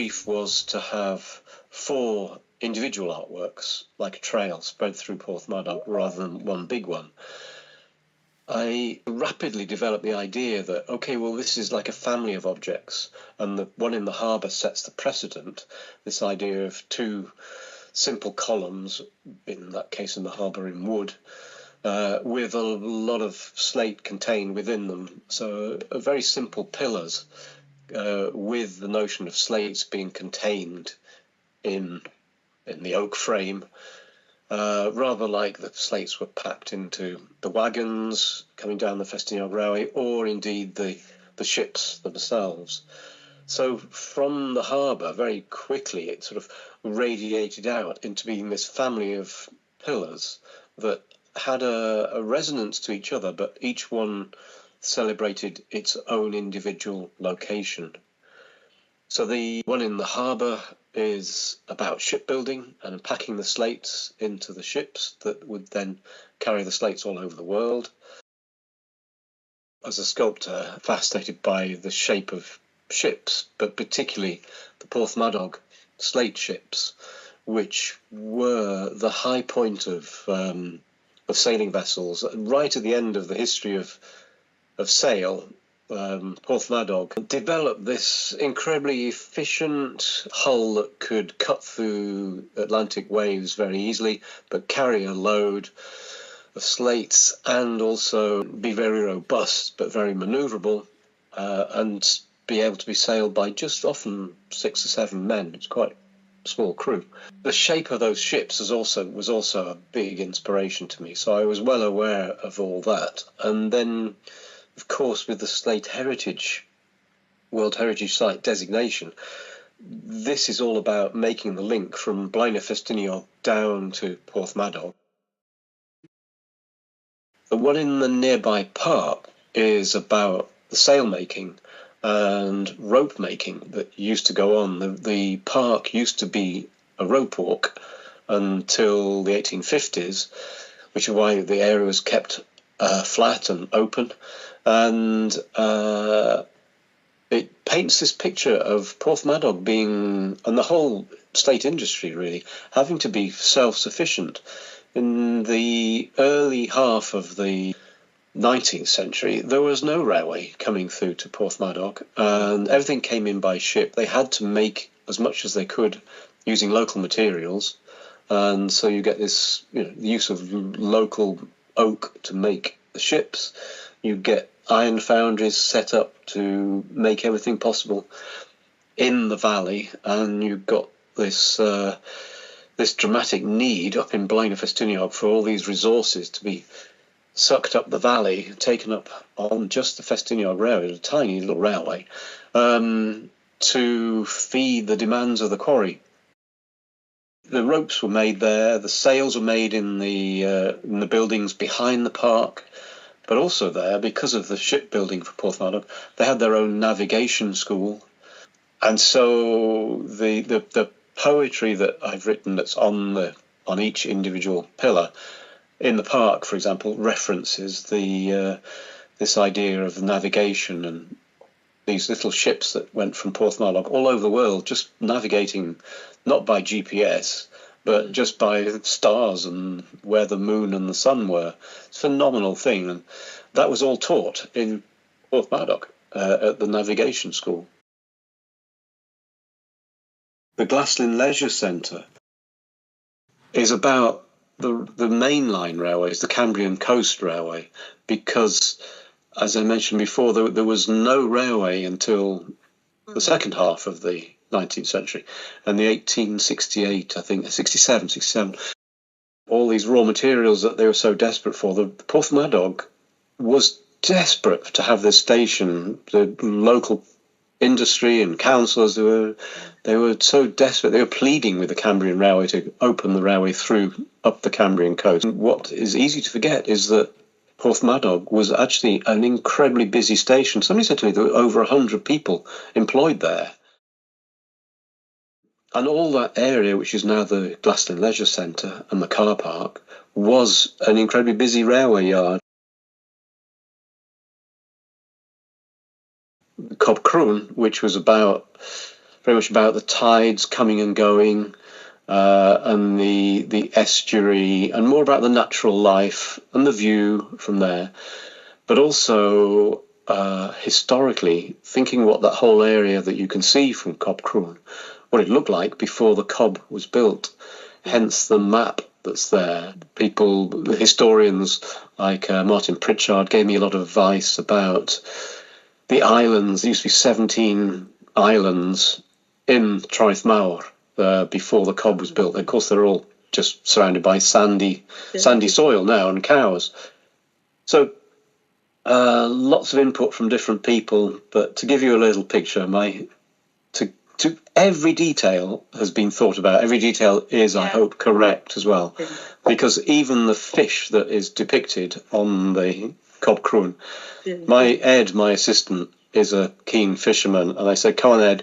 brief was to have 4 individual artworks, like a trail, spread through Porthmadog rather than one big one. I rapidly developed the idea that, okay, well, this is like a family of objects, and the one in the harbour sets the precedent, this idea of 2 simple columns, in that case in the harbour in wood, with a lot of slate contained within them. So very simple pillars, with the notion of slates being contained in the oak frame, rather like the slates were packed into the wagons coming down the Ffyniant Railway, or indeed the ships themselves. So from the harbour, very quickly, it sort of radiated out into being this family of pillars that had a resonance to each other, but each one celebrated its own individual location. So the one in the harbour is about shipbuilding and packing the slates into the ships that would then carry the slates all over the world. As a sculptor, fascinated by the shape of ships, but particularly the Porthmadog slate ships, which were the high point of sailing vessels. Right at the end of the history of sail, Porthmadog developed this incredibly efficient hull that could cut through Atlantic waves very easily, but carry a load of slates and also be very robust, but very manoeuvrable, and be able to be sailed by just often 6 or 7 men. It's quite a small crew. The shape of those ships was also a big inspiration to me, so I was well aware of all that. And then, of course, with the Slate Heritage, World Heritage Site designation, this is all about making the link from Blaenau Ffestiniog down to Porthmadog. The one in the nearby park is about the sail making and rope making that used to go on. The park used to be a rope walk until the 1850s, which is why the area was kept flat and open. And it paints this picture of Porthmadog being, and the whole slate industry really, having to be self-sufficient. In the early half of the 19th century, there was no railway coming through to Porthmadog, and everything came in by ship. They had to make as much as they could using local materials, and so you get this, the use of local oak to make the ships. You get iron foundries set up to make everything possible in the valley, and you've got this dramatic need up in Blaenau Ffestiniog for all these resources to be sucked up the valley, taken up on just the Ffestiniog Railway, a tiny little railway, to feed the demands of the quarry. The ropes were made there, the sails were made in the buildings behind the park, but also there, because of the shipbuilding for Porthmadog, they had their own navigation school. And so the poetry that I've written that's on each individual pillar in the park, for example, references this idea of navigation and these little ships that went from Porthmadog all over the world, just navigating not by GPS, but just by stars and where the moon and the sun were. It's a phenomenal thing. And that was all taught in Porthmadog at the navigation school. The Llechi Leisure Centre is about the mainline railways, the Cambrian Coast Railway, because, as I mentioned before, there was no railway until the second half of the 19th century, and the 1868, I think, 67, all these raw materials that they were so desperate for. The Porthmadog was desperate to have this station. The local industry and councillors, they were so desperate. They were pleading with the Cambrian Railway to open the railway through up the Cambrian coast. And what is easy to forget is that Porthmadog was actually an incredibly busy station. Somebody said to me there were over 100 people employed there. And all that area, which is now the Llechi Leisure Centre and the car park, was an incredibly busy railway yard. Cob Crwn, which was about very much about the tides coming and going, and the estuary, and more about the natural life and the view from there. But also historically, thinking what that whole area that you can see from Cob Crwn, what it looked like before the Cob was built, hence the map that's there. People, the historians like Martin Pritchard gave me a lot of advice about the islands. There used to be 17 islands in Troeth Mawr before the Cob was built. Of course, they're all just surrounded by sandy soil now and cows. So lots of input from different people, but to give you a little picture, every detail has been thought about. Every detail is, I hope, correct as well, because even the fish that is depicted on the Cob Crwn, my assistant, is a keen fisherman, and I said, "Come on, Ed,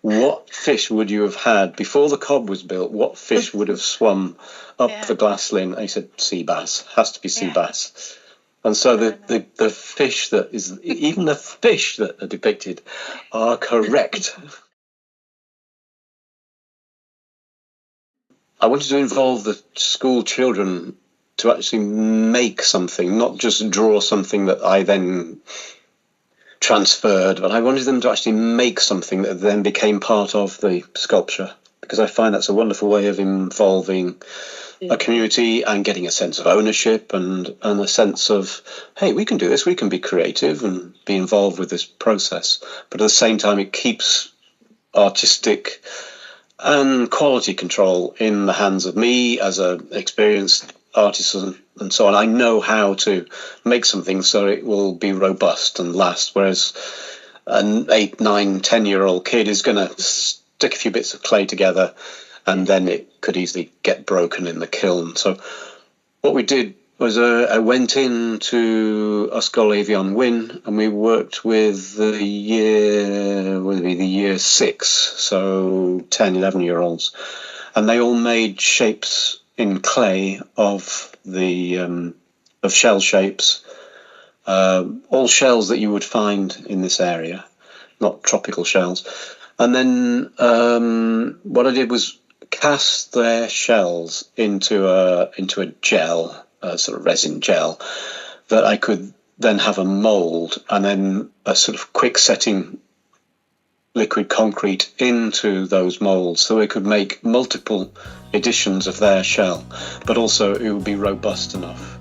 what fish would you have had before the Cob was built? What fish would have swum up the Glaslyn?" And he said, "Sea bass, has to be sea bass." And so the fish that is, even the fish that are depicted are correct. I wanted to involve the school children to actually make something, not just draw something that I then transferred, but I wanted them to actually make something that then became part of the sculpture, because I find that's a wonderful way of involving a community and getting a sense of ownership and a sense of, hey, we can do this, we can be creative and be involved with this process. But at the same time, it keeps artistic and quality control in the hands of me as an experienced artisan and so on. I know how to make something so it will be robust and last, whereas an 8, 9, 10-year-old kid is going to stick a few bits of clay together and then it could easily get broken in the kiln. So what we did was I went into Ysgol Wyn and we worked with the year 6, so 10, 11-year-olds, and they all made shapes in clay of shell shapes, all shells that you would find in this area, not tropical shells. And then what I did was cast their shells into a gel, a sort of resin gel, that I could then have a mould and then a sort of quick setting liquid concrete into those moulds, so it could make multiple editions of their shell, but also it would be robust enough.